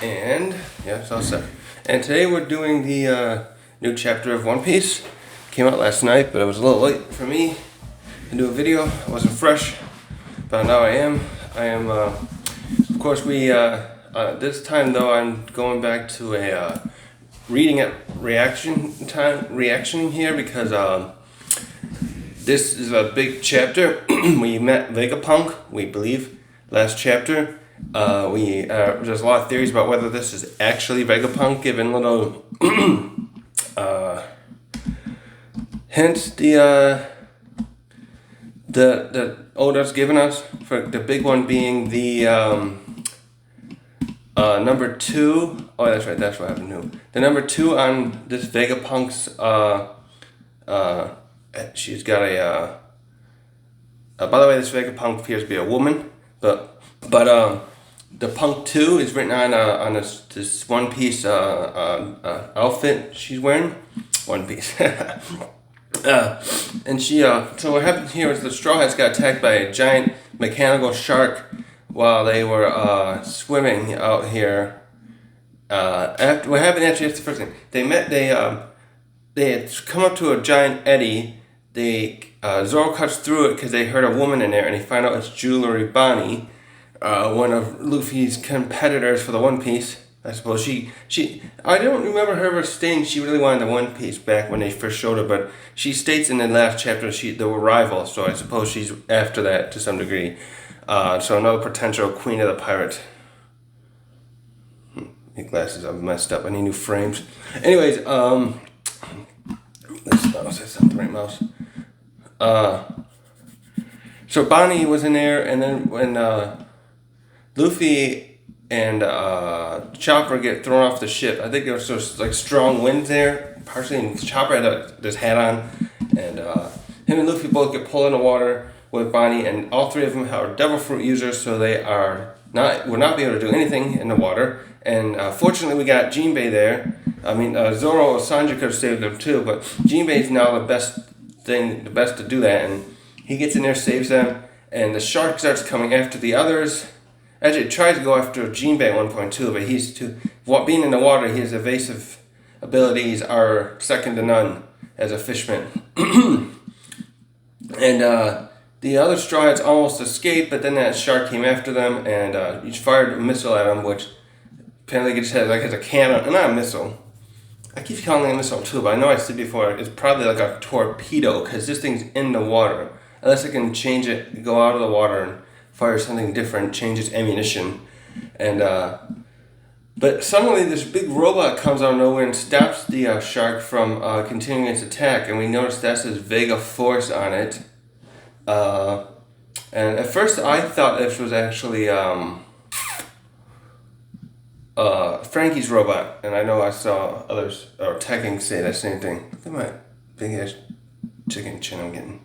And yeah, it's all set. And today we're doing the new chapter of One Piece. Came out last night, but it was a little late for me to do a video. I wasn't fresh, but now I am. Of course, we this time though I'm going back to a reading at reaction here because this is a big chapter. We met Vegapunk, we believe, last chapter. There's a lot of theories about whether this is actually Vegapunk, given little hints the Oda's given us. For the big one being the number 2. Oh, that's right. That's what happened. No, the number 2 on this Vegapunk's. She's got a. By the way, this Vegapunk appears to be a woman, but the Punk 2 is written on this One Piece outfit she's wearing. One Piece. And she so what happened here is the Straw Hats got attacked by a giant mechanical shark while they were swimming out here. After what happened actually, that's the first thing. They had come up to a giant eddy. Zoro cuts through it because they heard a woman in there, and they find out it's Jewelry Bonnie, one of Luffy's competitors for the One Piece. I suppose I don't remember her ever stating she really wanted the One Piece back when they first showed her, but she states in the last chapter they were rivals, so I suppose she's after that to some degree. So another potential queen of the pirates. My glasses are messed up. I need new frames. Anyways, this mouse is not the right mouse. So Bonnie was in there, and then when Luffy and Chopper get thrown off the ship, I think there was just like strong winds there, partially, and Chopper had this hat on, and him and Luffy both get pulled in the water with Bonnie, and all three of them are devil fruit users, so they will not be able to do anything in the water. And fortunately, we got Jinbei there. I mean, Zoro or Sanji could have saved them too, but Jinbei's now the best to do that, and he gets in there, saves them, and the shark starts coming after the others. Actually, it tries to go after Jinbei at one point too, but he's being in the water, his evasive abilities are second to none as a fishman. And the other Straw Hats almost escaped, but then that shark came after them, and he fired a missile at him, which apparently has a cannon, not a missile. I keep calling it a missile too, but I know I said before, it's probably like a torpedo, because this thing's in the water. Unless it can change it, go out of the water and fire something different, change its ammunition. And but suddenly this big robot comes out of nowhere and stops the shark from continuing its attack, and we notice that says Vega Force on it. And at first I thought this was actually Frankie's robot, and I know I saw others or Tekking say that same thing. Look at my big ass chicken chin I'm getting.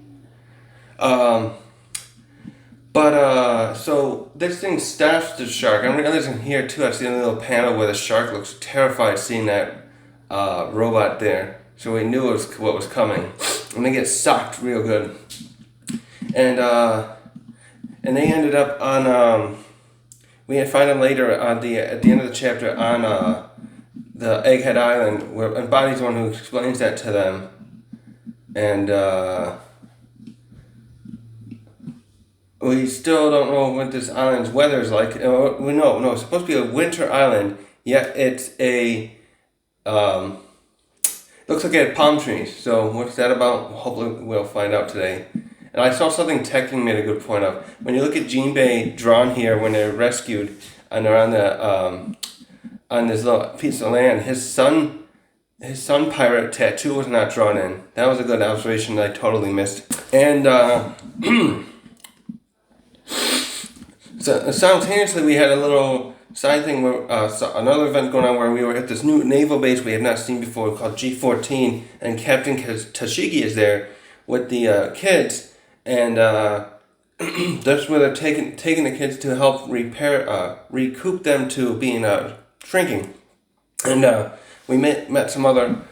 So this thing stops the shark. I mean, others in here too. I've seen a little panel where the shark looks terrified seeing that robot there. So we knew what was coming, and they get socked real good. And they ended up on. We find them later at the end of the chapter on the Egghead Island, and Bonnie's the one who explains that to them. And we still don't know what this island's weather is like. We know it's supposed to be a winter island, yet it's looks like it had palm trees. So what's that about? Hopefully we'll find out today. And I saw something Tekking made a good point of. When you look at Jinbei drawn here when they're rescued and they're on this little piece of land, his sun pirate tattoo was not drawn in. That was a good observation that I totally missed. And so simultaneously we had a little side thing where another event going on where we were at this new naval base we had not seen before called G14, and Captain Tashigi is there with the kids. And that's where they're taking the kids to help recoup them to being shrinking. And we met some other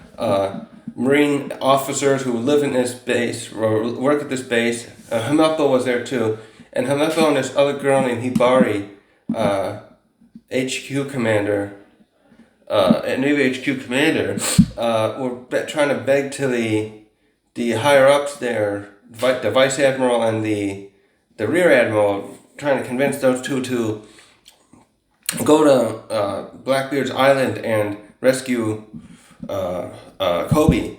Marine officers who live in this base or work at this base. Himepo was there too, and Himepo and this other girl named Hibari HQ commander, Navy HQ commander, were trying to beg to the higher ups there, the vice admiral and the rear admiral, trying to convince those two to go to Blackbeard's island and rescue Kobe,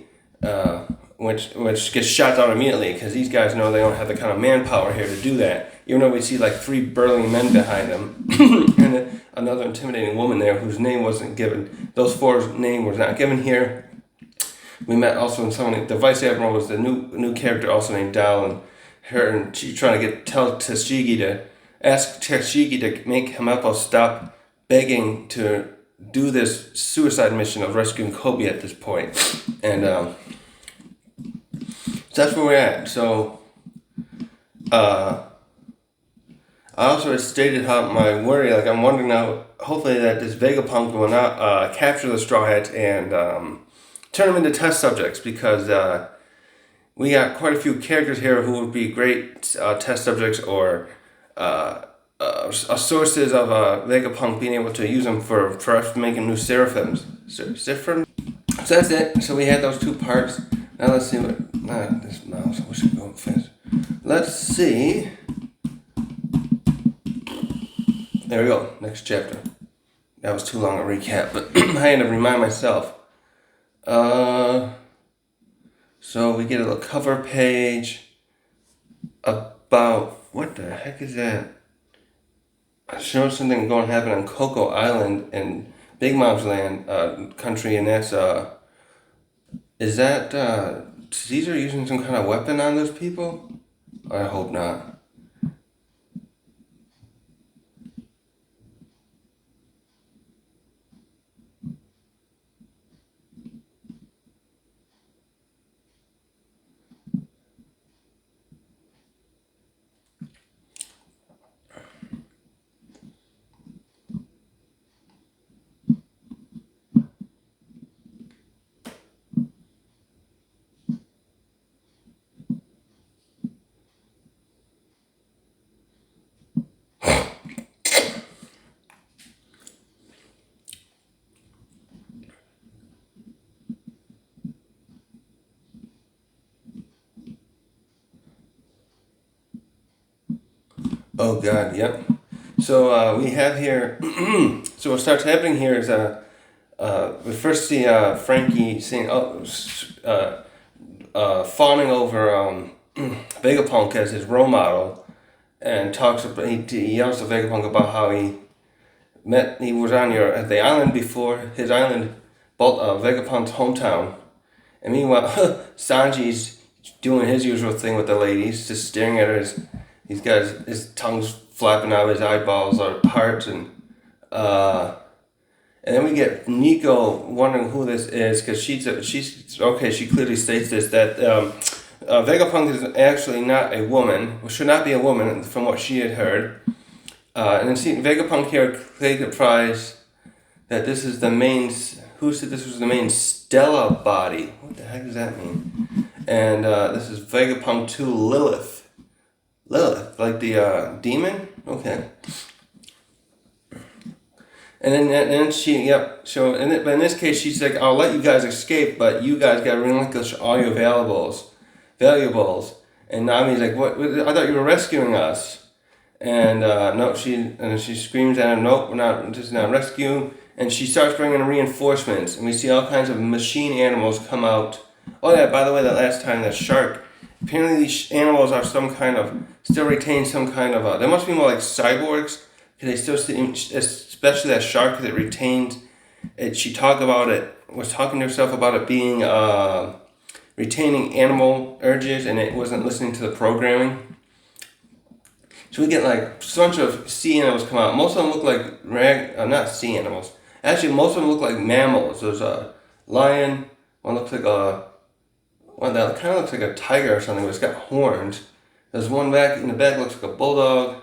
which gets shot down immediately because these guys know they don't have the kind of manpower here to do that. Even though we see like 3 burly men behind them and another intimidating woman there whose name wasn't given. Those 4's name was not given here. We met also in someone. The vice admiral was the new character also named Dal, and her, and she's trying to tell Tashigi to ask Tashigi to make Himeppo stop begging to do this suicide mission of rescuing Kobe at this point. And so that's where we're at. So I also stated how my worry, like I'm wondering now, hopefully that this Vegapunk will not capture the Straw Hats and turn them into test subjects, because we got quite a few characters here who would be great test subjects or sources of Vegapunk being able to use them for us making new seraphims. So that's it. So we had those 2 parts. Now let's see what this mouse. I wish I could go fast. Let's see. There we go. Next chapter. That was too long a recap, but I had to remind myself. So we get a little cover page about, what the heck is that? I showed something going to happen on Coco Island in Big Mom's land country, and that's is that Caesar using some kind of weapon on those people? I hope not. Oh God, yep. So we have here. So what starts happening here is we first see Frankie saying, fawning over Vegapunk as his role model, and talks about, he yells to Vegapunk about how he was on at the island before his island, Vegapunk's hometown, and meanwhile Sanji's doing his usual thing with the ladies, just staring at her. These guys, his tongue's flapping out, his eyeballs are hearts, and then we get Nico wondering who this is, because she's okay. She clearly states this, that Vegapunk is actually not a woman, or should not be a woman from what she had heard. And then Vegapunk here clarifies that this is the main. Who said this was the main Stella body? What the heck does that mean? And this is Vegapunk 2 Lilith. Lilith, like the demon? Okay. And then she, yep. So, but in this case, she's like, I'll let you guys escape, but you guys got to relinquish all your valuables. And Nami's like, what? I thought you were rescuing us. And no, she screams at him, nope, we're not, just not rescue. And she starts bringing in reinforcements, and we see all kinds of machine animals come out. Oh yeah, by the way, that last time, that shark. Apparently these animals are still retain some kind of, they must be more like cyborgs, because they still seem, especially that shark, because it retained, she was talking to herself about it being, retaining animal urges, and it wasn't listening to the programming. So we get like a bunch of sea animals come out. Most of them look like, not sea animals, actually most of them look like mammals. There's a lion, one looks like one that kind of looks like a tiger or something, but it's got horns. There's one back in the back looks like a bulldog.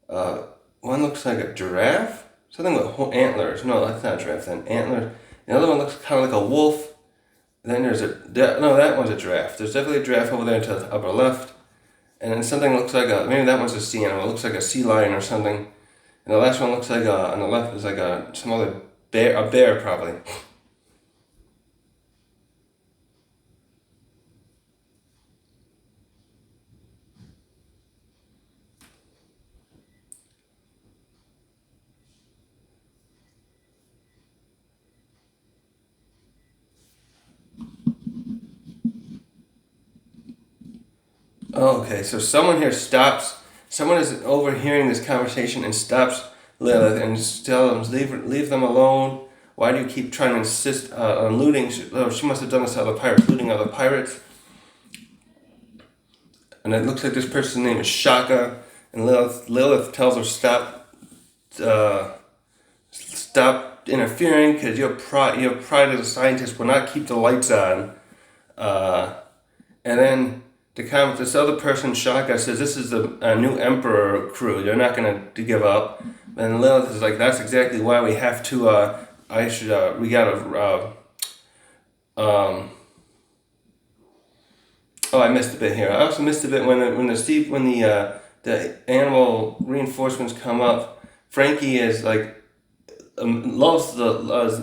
One looks like a giraffe. Something with antlers. No, that's not a giraffe. Then antlers. The other one looks kind of like a wolf. Then there's that one's a giraffe. There's definitely a giraffe over there to the upper left. And then something looks like maybe that one's a sea animal. It looks like a sea lion or something. And the last one looks like on the left is like some other a bear probably. Oh, okay, so someone here stops. Someone is overhearing this conversation and stops Lilith and just tells them, leave them alone. Why do you keep trying to insist on looting? She must have done this to other pirates, looting other pirates. And it looks like this person's name is Shaka. And Lilith tells her stop interfering because your pride as a scientist will not keep the lights on. And then this other person, Shaka, says this is a new Emperor crew. They're not going to give up. And Lilith is like, that's exactly why we have to. We gotta. Oh, I missed a bit here. I also missed a bit when the animal reinforcements come up. Frankie is like loves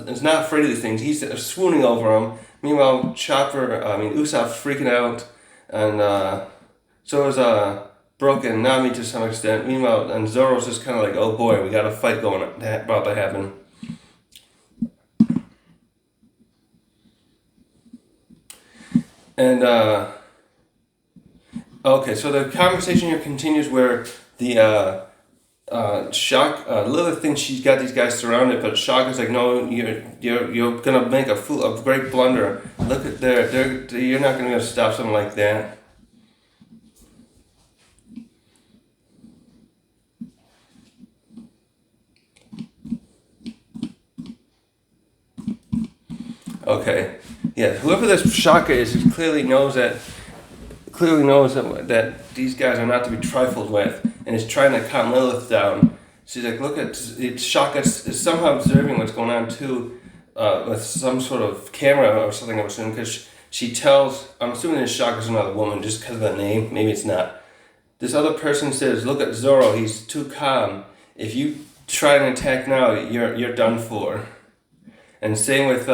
is not afraid of these things. He's swooning over them. Meanwhile, Usopp's freaking out, and so is Brooke and Nami to some extent. Meanwhile, and Zoro's just kind of like, oh boy, we got a fight about to happen. And okay, so the conversation here continues where the Lilith thinks she's got these guys surrounded, but Shock is like, no, you're gonna make a great blunder. Look at you're not gonna stop something like that. Okay, yeah, whoever this Shaka is clearly knows that these guys are not to be trifled with, and is trying to calm Lilith down. She's like, look at Shaka is somehow observing what's going on too, with some sort of camera or something. I'm assuming because she tells. I'm assuming this Shaka's another woman just because of the name. Maybe it's not. This other person says, look at Zoro. He's too calm. If you try and attack now, you're done for. And same with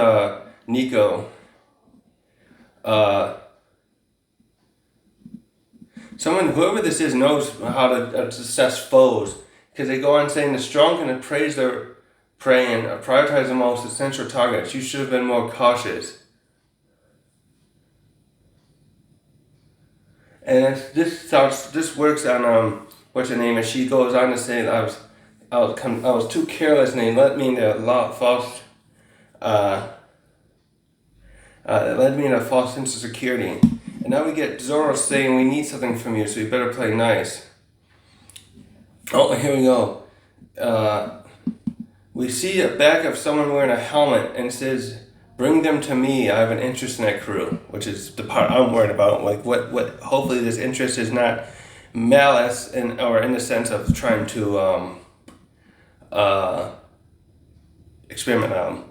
Nico. Whoever this is, knows how to assess foes, because they go on saying the strong can appraise their prey and prioritize the most essential targets. You should have been more cautious. And this works on what's her name, and she goes on to say that I was too careless, and they led me into false sense of security. And now we get Zoro saying we need something from you, so you better play nice. Oh, here we go. We see a back of someone wearing a helmet and says, bring them to me, I have an interest in that crew, which is the part I'm worried about. Like what hopefully this interest is not malice or in the sense of trying to experiment on them.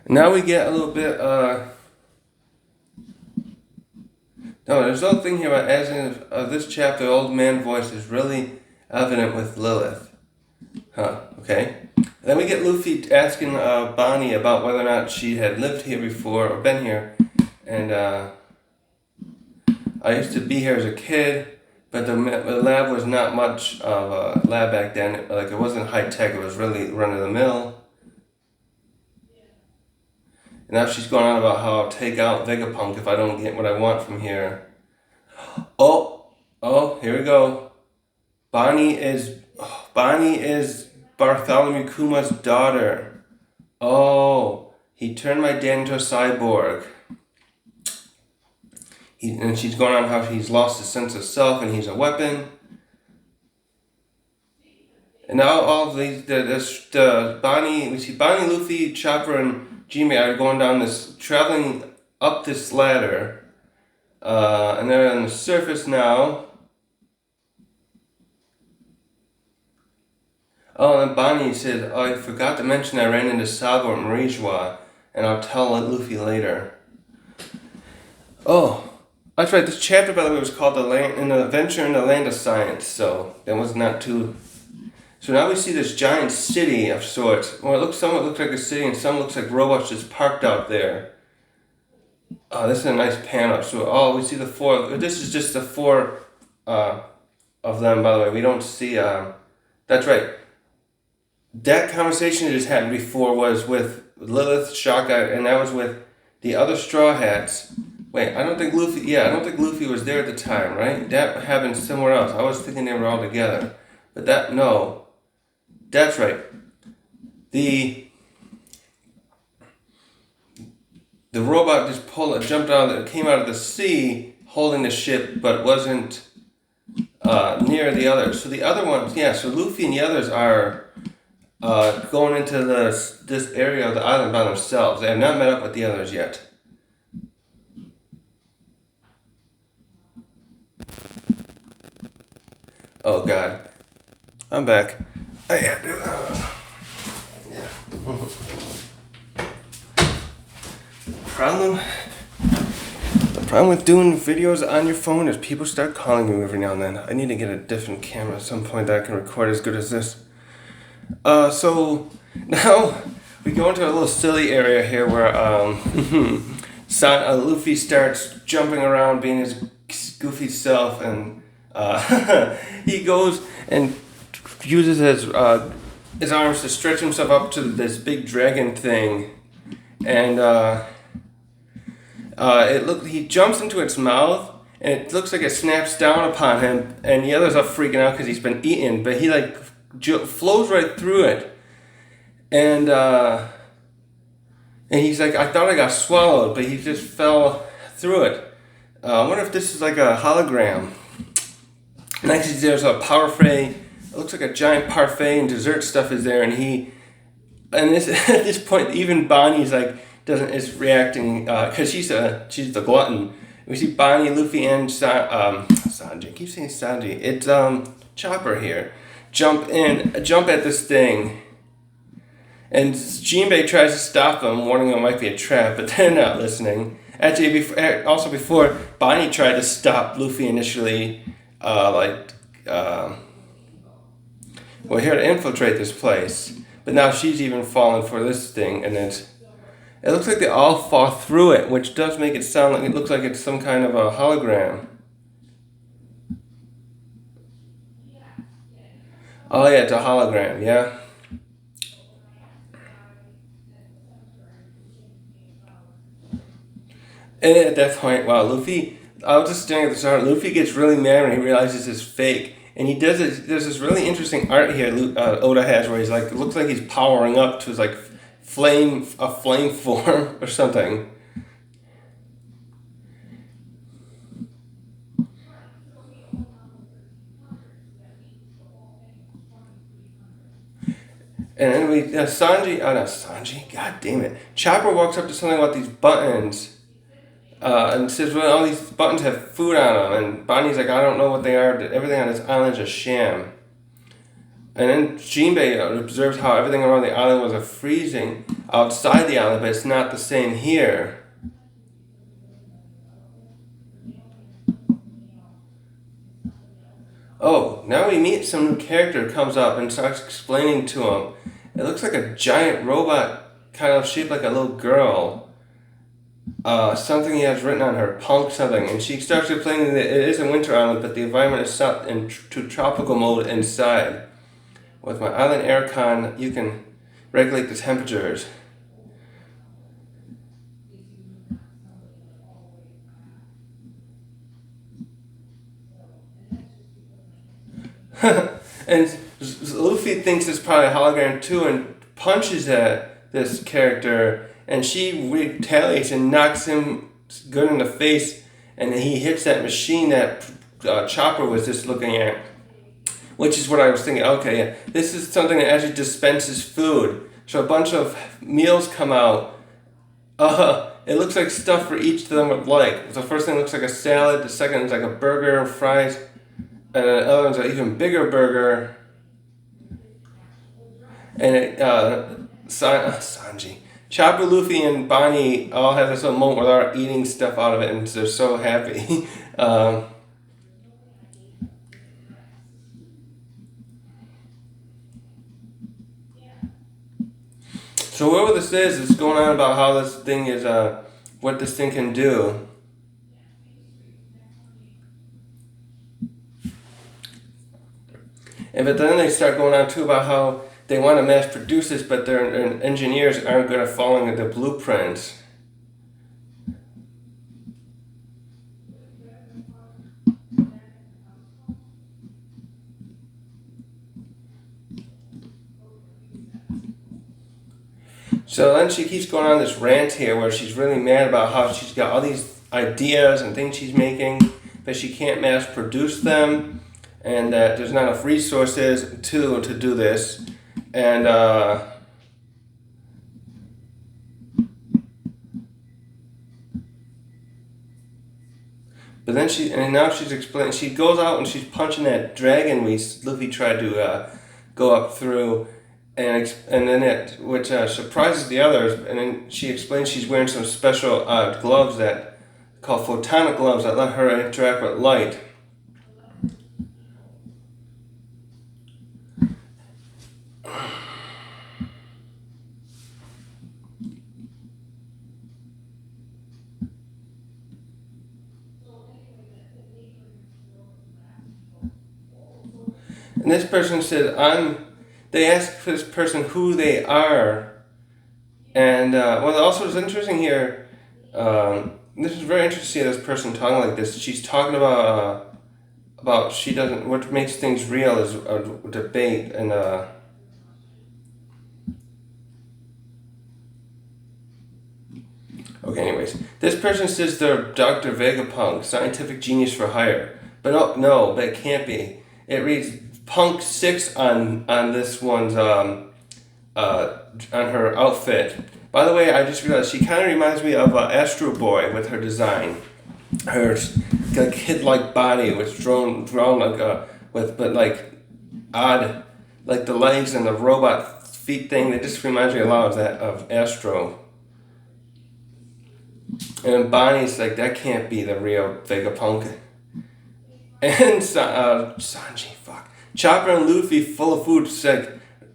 Now we get a little bit, there's no thing here about as in this chapter, old man voice is really evident with Lilith. Okay. And then we get Luffy asking Bonnie about whether or not she had lived here before or been here. And I used to be here as a kid, but the lab was not much of a lab back then. Like, it wasn't high tech, it was really run-of-the-mill. And now she's going on about how I'll take out Vegapunk if I don't get what I want from here. Oh, here we go. Bonnie is Bartholomew Kuma's daughter. Oh, he turned my dad into a cyborg. And she's going on how he's lost his sense of self and he's a weapon. And now all of these, we see Bonnie, Luffy, Chopper, and Jimmy are traveling up this ladder, and they're on the surface now. Oh, and Bonnie said, oh, I forgot to mention I ran into Sabo at Marijua, and I'll tell Luffy later. Oh, That's right. This chapter, by the way, was called "An Adventure in the Land of Science." So that was not too. So now we see this giant city of sorts. Well, some looks like a city, and some looks like robots just parked out there. This is a nice panel. So we see the four. This is just the four of them. By the way, we don't see. That's right. That conversation that just happened before was with Lilith, Shaka, and that was with the other Straw Hats. Wait, I don't think Luffy. Yeah, I don't think Luffy was there at the time, right? That happened somewhere else. I was thinking they were all together, but no, that's right. The robot just jumped out, came out of the sea, holding the ship, but wasn't near the others. So the other ones, yeah. So Luffy and the others are going into this area of the island by themselves. They have not met up with the others yet. Oh God, I'm back. I had to. Yeah. The problem with doing videos on your phone is people start calling me every now and then. I need to get a different camera at some point that I can record as good as this. So now we go into a little silly area here where Luffy starts jumping around, being his goofy self, and he goes and uses his arms to stretch himself up to this big dragon thing, and he jumps into its mouth, and it looks like it snaps down upon him, and the others are freaking out because he's been eaten, but he flows right through it, and he's like, I thought I got swallowed, but he just fell through it. I wonder if this is like a hologram. Next, there's a parfait. It looks like a giant parfait, and dessert stuff is there, at this point, even Bonnie's is reacting because she's the glutton. We see Bonnie, Luffy, and Sanji. I keep saying Sanji. It's Chopper here. Jump at this thing, and Jinbei tries to stop them, warning them it might be a trap, but they're not listening. Actually, before Bonnie tried to stop Luffy initially, we're here to infiltrate this place, but now she's even fallen for this thing, and it looks like they all fall through it, which does make it sound like it looks like it's some kind of a hologram. Oh yeah, it's a hologram, yeah. And at that point, wow, Luffy, I was just staring at this art. Luffy gets really mad when he realizes it's fake. And he does it. There's this really interesting art here Oda has where he's it looks like he's powering up to his flame form or something. And then not Sanji, god damn it. Chopper walks up to something about these buttons. And says, well, all these buttons have food on them. And Bonnie's like, I don't know what they are. Everything on this island's a sham. And then Jinbei observes how everything around the island was freezing outside the island, but it's not the same here. Oh, now we meet some new character comes up and starts explaining to him. It looks like a giant robot, kind of shaped like a little girl. Something he has written on her, punk something, and she starts explaining that it is a winter island, but the environment is set into tropical mode inside. With my island aircon, you can regulate the temperatures. And Luffy thinks it's probably a hologram too, and punches at this character. And she retaliates and knocks him good in the face, and he hits that machine that Chopper was just looking at, which is what I was thinking. Okay, yeah, this is something that actually dispenses food. So a bunch of meals come out. It looks like stuff for each of them would like. The first thing looks like a salad. The second is like a burger and fries, and the other one's an even bigger burger. And Sanji. Chopper, Luffy, and Bonnie all have this little moment where they're eating stuff out of it, and they're so happy. So whatever this is, it's going on about how this thing is, what this thing can do. And but then they start going on too about how they want to mass produce this, but their engineers aren't good at following the blueprints. So then she keeps going on this rant here where she's really mad about how she's got all these ideas and things she's making, but she can't mass produce them, and that there's not enough resources to do this. And but then now she's explaining. She goes out and she's punching that dragon Luffy tried to go up through, and then which surprises the others. And then she explains she's wearing some special gloves that called photonic gloves that let her interact with light. And this person said, they asked this person who they are. And what also is interesting here, this is very interesting to see this person talking like this. She's talking about she doesn't, what makes things real is a debate. And okay, anyways. This person says they're Dr. Vegapunk, scientific genius for hire. But no, that can't be. It reads Punk 6 on this one's on her outfit. By the way, I just realized she kind of reminds me of Astro Boy with her design. Her kid-like body was drawn like but like odd, like the legs and the robot feet thing. It just reminds me a lot of that of Astro. And Bonnie's like, that can't be the real Vegapunk. And Sanji, fuck. Chopper and Luffy, full of food,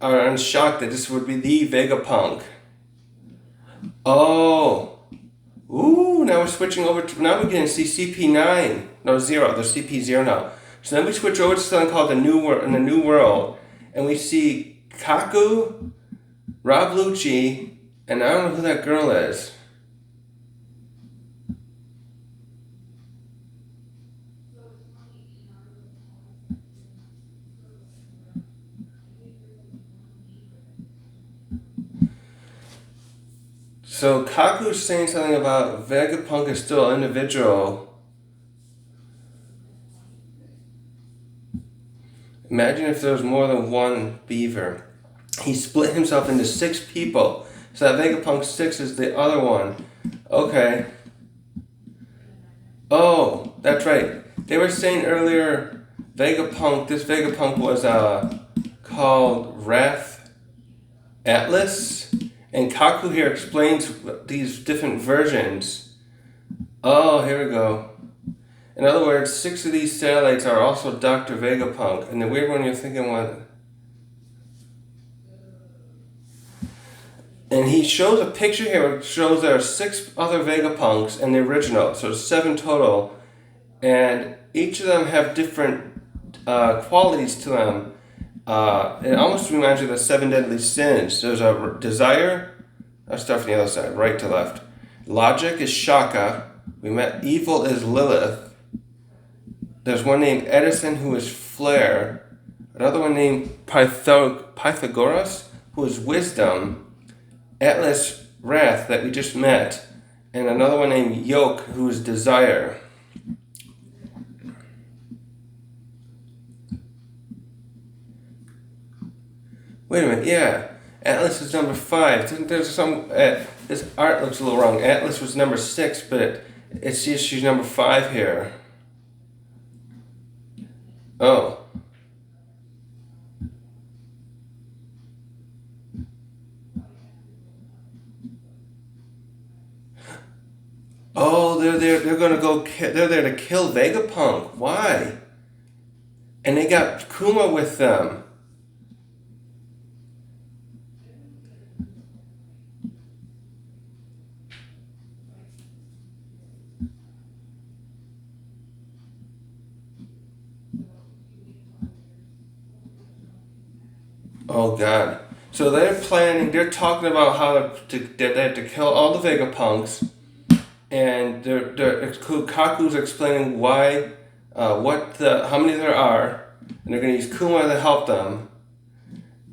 are in shock that this would be the Vegapunk. Oh. Ooh, now we're switching over to, now we can see CP9. No, 0. There's CP0 now. So then we switch over to something called the New World. And we see Kaku, Rob Lucci, and I don't know who that girl is. So Kaku's saying something about Vegapunk is still an individual. Imagine if there was more than one beaver. He split himself into 6 people. So that Vegapunk 6 is the other one. Okay. Oh, that's right. They were saying earlier this Vegapunk was called Wrath Atlas. And Kaku here explains these different versions. Oh, here we go. In other words, 6 of these satellites are also Dr. Vegapunk. And the weird one you're thinking, what? And he shows a picture here which shows there are 6 other Vegapunks in the original. So 7 total. And each of them have different qualities to them. It almost reminds you of the 7 deadly sins. There's a desire. Let's start from the other side, right to left. Logic is Shaka. We met evil is Lilith. There's one named Edison who is Flare. Another one named Pythagoras who is wisdom. Atlas Wrath that we just met. And another one named Yoke who is desire. Wait a minute, yeah. Atlas is number 5. There's some. This art looks a little wrong. Atlas was number 6, but it's just she's number 5 here. Oh. they're there. They're gonna go. They're there to kill Vegapunk. Why? And they got Kuma with them. Oh God. So they're planning. They're talking about how they have to kill all the Vegapunks, and Kaku's explaining why, how many there are, and they're going to use Kuma to help them.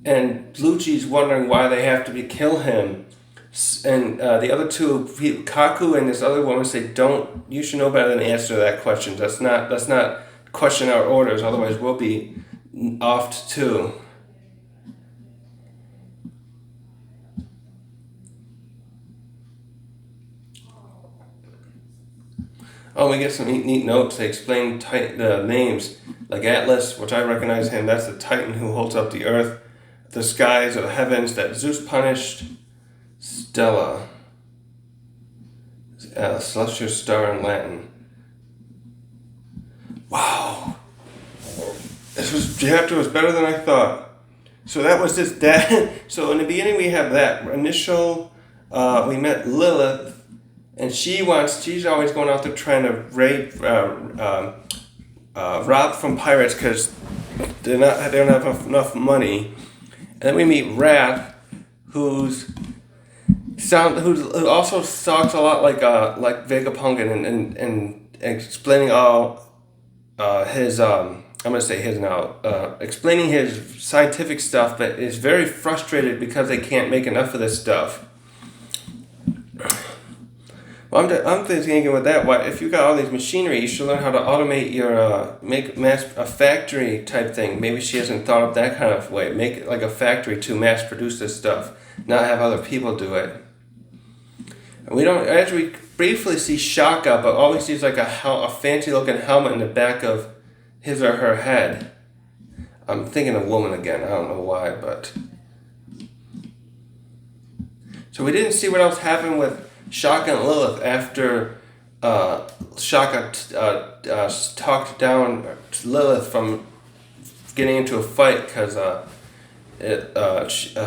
And Lucci's wondering why they have to kill him, and the other two, Kaku and this other woman, say, "Don't. You should know better than to answer that question. Let's not question our orders. Otherwise, we'll be offed too." Oh, we get some neat notes. They explain the names, like Atlas, which I recognize him. That's the Titan who holds up the earth, the skies, or the heavens that Zeus punished. Stella, celestial star in Latin. Wow, chapter was better than I thought. So that was just that. So in the beginning we have that initial. We met Lilith. And she's always going out there trying to raid, rob from pirates because they don't have enough money. And then we meet Wrath, who also talks a lot like Vegapunk and explaining all his I'm gonna say his now explaining his scientific stuff, but is very frustrated because they can't make enough of this stuff. Well, I'm thinking with that, if you got all these machinery, you should learn how to automate your, make a factory type thing. Maybe she hasn't thought of that kind of way. Make it like a factory to mass produce this stuff, not have other people do it. And we don't, as we briefly see Shaka, but all we see is like a fancy looking helmet in the back of his or her head. I'm thinking of woman again, I don't know why, but. So we didn't see what else happened with Shaka and Lilith after Shaka talked down Lilith from getting into a fight because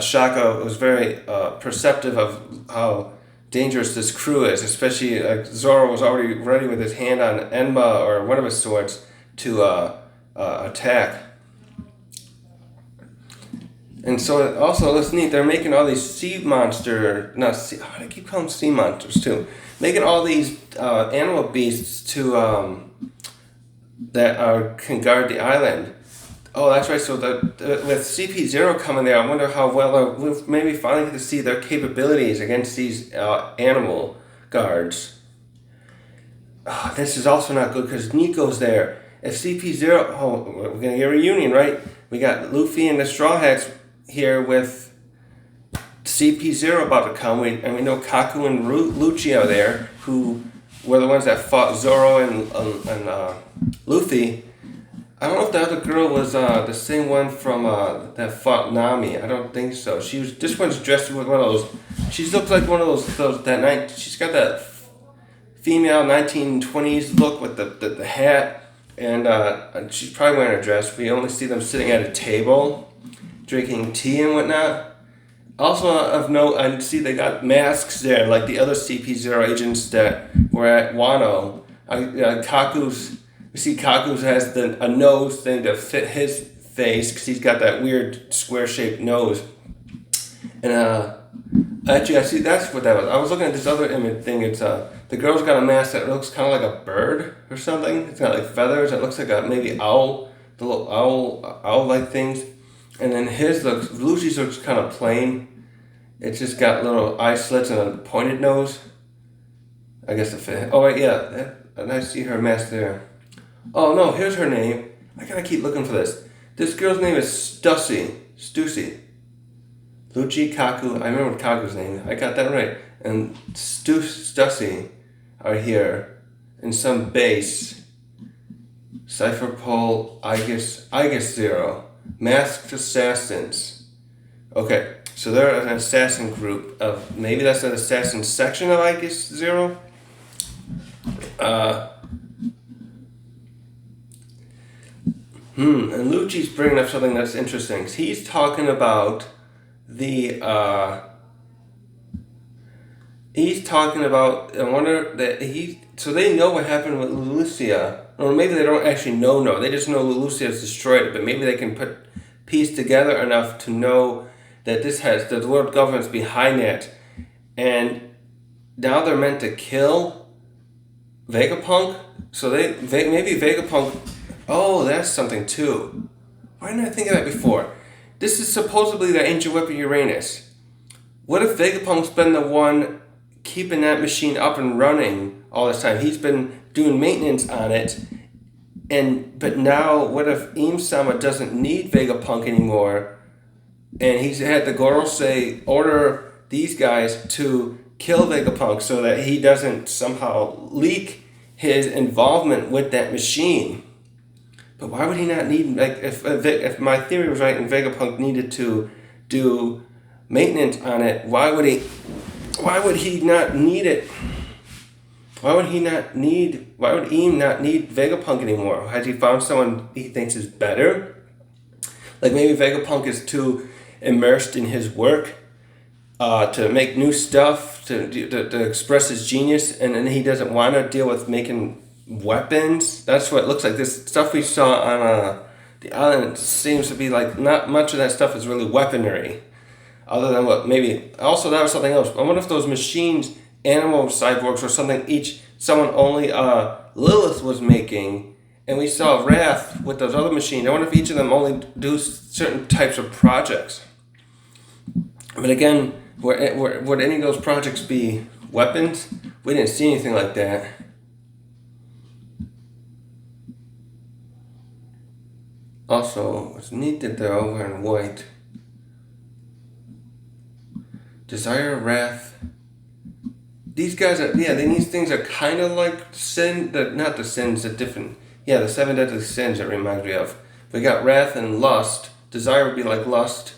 Shaka was very perceptive of how dangerous this crew is, especially Zoro was already ready with his hand on Enma or one of his swords to attack. And so also, that's neat, they're making all these I keep calling them sea monsters too. Making all these animal beasts to, that can guard the island. Oh, that's right, so with CP0 coming there, I wonder how well, we'll maybe finally get to see their capabilities against these animal guards. This is also not good because Nico's there. If CP0, we're going to get a reunion, right? We got Luffy and the Straw Hats here with CP0 about to come, and we know Kaku and Lucci are there, who were the ones that fought Zoro and Luffy. I don't know if the other girl was the same one from that fought Nami. I don't think so. This one's dressed with one of those. She looks like one of those that night. She's got that female 1920s look with the hat, and she's probably wearing a dress. We only see them sitting at a table, drinking tea and whatnot. Also of note, I see they got masks there, like the other CP0 agents that were at Wano. We see Kaku's has a nose thing to fit his face because he's got that weird square-shaped nose. And actually, I see that's what that was. I was looking at this other image thing. It's the girl's got a mask that looks kind of like a bird or something. It's got like feathers. It looks like a maybe owl, the little owl-like things. And then Lucci's looks kind of plain. It's just got little eye slits and a pointed nose. I guess the fit. Oh wait, yeah, and I see her mask there. Oh no, here's her name. I gotta keep looking for this. This girl's name is Stussy. Lucci, Kaku, I remember Kaku's name. I got that right. And Stussy are here in some base. Cypher Pole, Aegis Zero. Masked Assassins. Okay, so they're an assassin group of, maybe that's an assassin section of Aegis Zero? And Lucci's bringing up something that's interesting. He's talking about the. He's talking about. I wonder that he. So they know what happened with Lucia, or maybe they don't actually know. No, they just know Lucia's destroyed it. But maybe they can piece together enough to know that the world government's behind it, and now they're meant to kill Vegapunk. So maybe Vegapunk. Oh, that's something too. Why didn't I think of that before? This is supposedly the ancient weapon Uranus. What if Vegapunk's been the one keeping that machine up and running all this time? He's been doing maintenance on it, but now what if Im-sama doesn't need Vegapunk anymore, and he's had the Goro say order these guys to kill Vegapunk so that he doesn't somehow leak his involvement with that machine. But why would he not need, like, if my theory was right and Vegapunk needed to do maintenance on it, why would he not need it? Why would Im not need Vegapunk anymore? Has he found someone he thinks is better? Like maybe Vegapunk is too immersed in his work to make new stuff, to express his genius, and then he doesn't want to deal with making weapons. That's what it looks like. This stuff we saw on the island seems to be like not much of that stuff is really weaponry, other than what maybe also that was something else. I wonder if those machines, animal cyborgs, or something someone only Lilith was making, and we saw Wrath with those other machines. I wonder if each of them only do certain types of projects. But again, would any of those projects be weapons? We didn't see anything like that. Also, it's neat that they're all wearing white. Desire, Wrath. These guys these things are kind of like sin, not the sins, the different, the 7 deadly sins it reminds me of. We got Wrath and Lust. Desire would be like lust,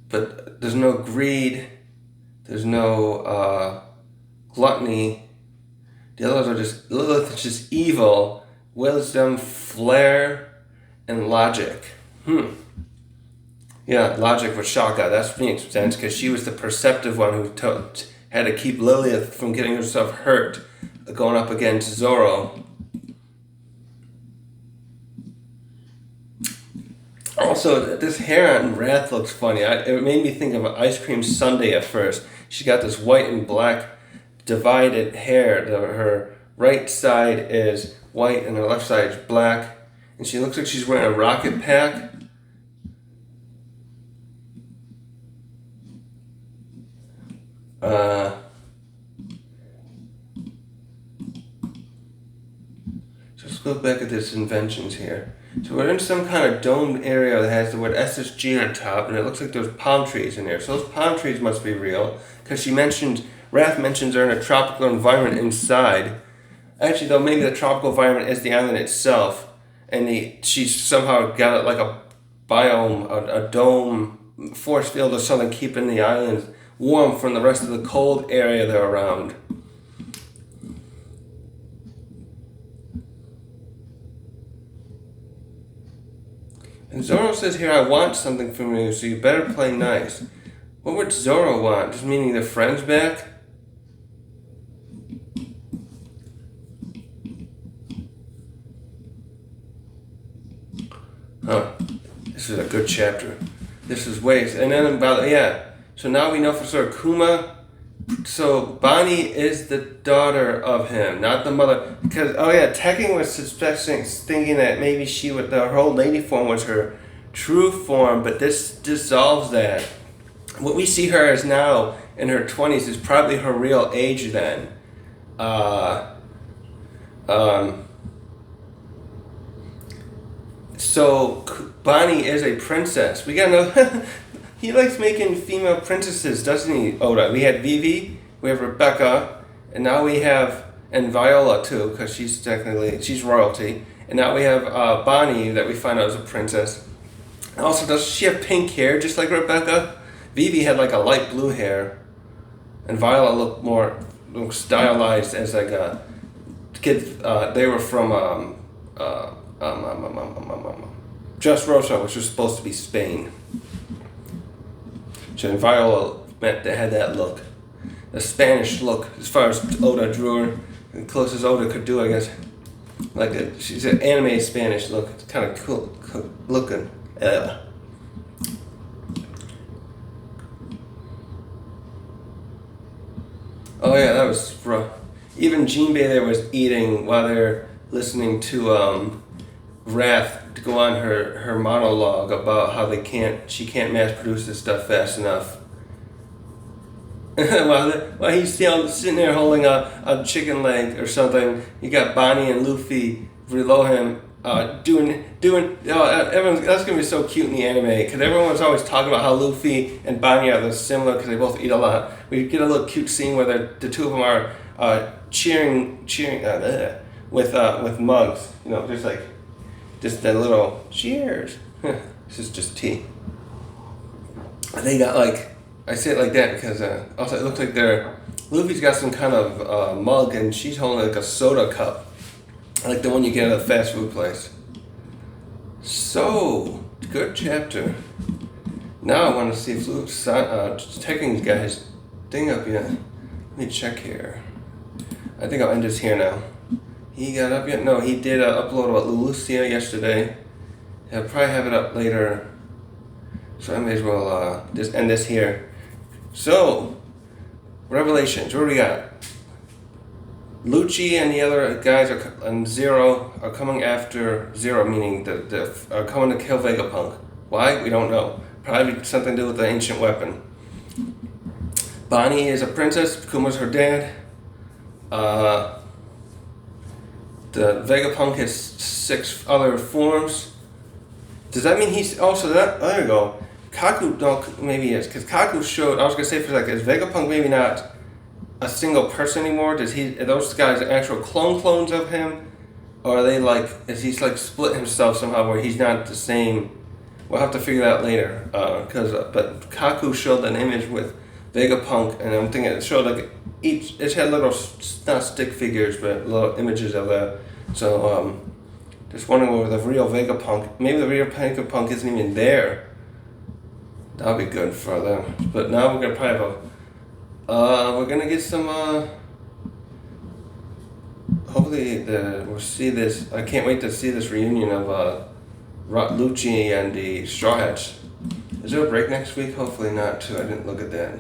but there's no greed, there's no gluttony. The others are just, Lilith is just evil, wisdom, flair, and logic. Yeah, logic with Shaka. That makes sense because she was the perceptive one who had to keep Lilith from getting herself hurt going up against Zoro. Also, this hair on Wrath looks funny. It made me think of an ice cream sundae at first. She got this white and black divided hair. Her right side is white and her left side is black. And she looks like she's wearing a rocket pack. So let's go back at this inventions here. So we're in some kind of domed area that has the word SSG on top, and it looks like there's palm trees in there. So those palm trees must be real, because Wrath mentions they're in a tropical environment inside. Actually, though, maybe the tropical environment is the island itself. And she's somehow got it like a biome, a dome, force field or something, keeping the islands warm from the rest of the cold area they're around. And Zoro says here, I want something from you, so you better play nice. What would Zoro want? Just meaning their friends back? Huh. This is a good chapter. This is waste. And then so now we know for sure Kuma. So Bonnie is the daughter of him, not the mother. Because Tekken was thinking that maybe her old lady form was her true form, but this dissolves that. What we see her as now in her 20s is probably her real age then. So Bonnie is a princess. We gotta know. He likes making female princesses, doesn't he, Oda? We had Vivi, we have Rebecca, and now we have, and Viola too, because she's royalty. And now we have Bonnie that we find out is a princess. Also, does she have pink hair just like Rebecca? Vivi had like a light blue hair, and Viola looked more stylized as like a kids, they were from Just Rosa, which was supposed to be Spain. So Viola meant they had that look, the Spanish look, as far as Oda drew her, the closest Oda could do, I guess. She's an anime Spanish look. It's kind of cool looking. Oh yeah, that was rough. Even Jinbei there was eating while they're listening to Wrath to go on her monologue about how she can't mass produce this stuff fast enough. while he's still sitting there holding a chicken leg or something, you got Bonnie and Luffy below him doing. Everyone's, that's gonna be so cute in the anime because everyone's always talking about how Luffy and Bonnie are similar because they both eat a lot. We get a little cute scene where the two of them are cheering with mugs. You know, just that little cheers. This is just tea. They got I say it like that because also it looks like Luffy's got some kind of mug and she's holding a soda cup, like the one you get at a fast food place. So, good chapter. Now I want to see if Luke's taking these guys' thing up yet. Let me check here. I think I'll end this here now. He got up yet? No, he did upload about Lucia yesterday. I'll probably have it up later. So I may as well just end this here. So, Revelations, what do we got? Lucci and the other guys and Zero are coming after Zero, meaning are coming to kill Vegapunk. Why? We don't know. Probably something to do with the ancient weapon. Bonnie is a princess, Kuma's her dad. The Vegapunk has 6 other forms. Does that mean he's also that? Oh, there you go. Kaku, no, maybe he is, because Kaku showed, I was going to say for a second, is Vegapunk maybe not a single person anymore? Are those guys actual clones of him? Or are they is he split himself somehow where he's not the same? We'll have to figure that out later. But Kaku showed an image with Vegapunk, and I'm thinking it showed it had little, not stick figures, but little images of that. So, just wondering where the real Vegapunk, maybe the real Vegapunk isn't even there. That'll be good for them. But now we're gonna probably have we're gonna get some, hopefully we'll see this. I can't wait to see this reunion of Lucci and the Straw Hats. Is there a break next week? Hopefully not, too. I didn't look at that.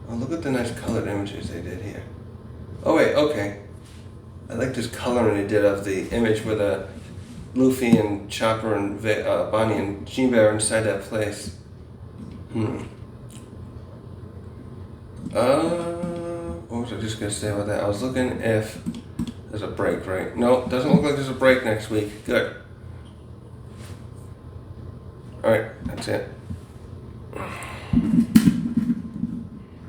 Oh, look at the nice colored images they did here. Oh, wait, okay. I like this coloring they did of the image with Luffy and Chopper and Bonnie and Jinbei are inside that place. What was I just going to say about that? I was looking if there's a break, right? No, doesn't look like there's a break next week. Good. Alright, that's it.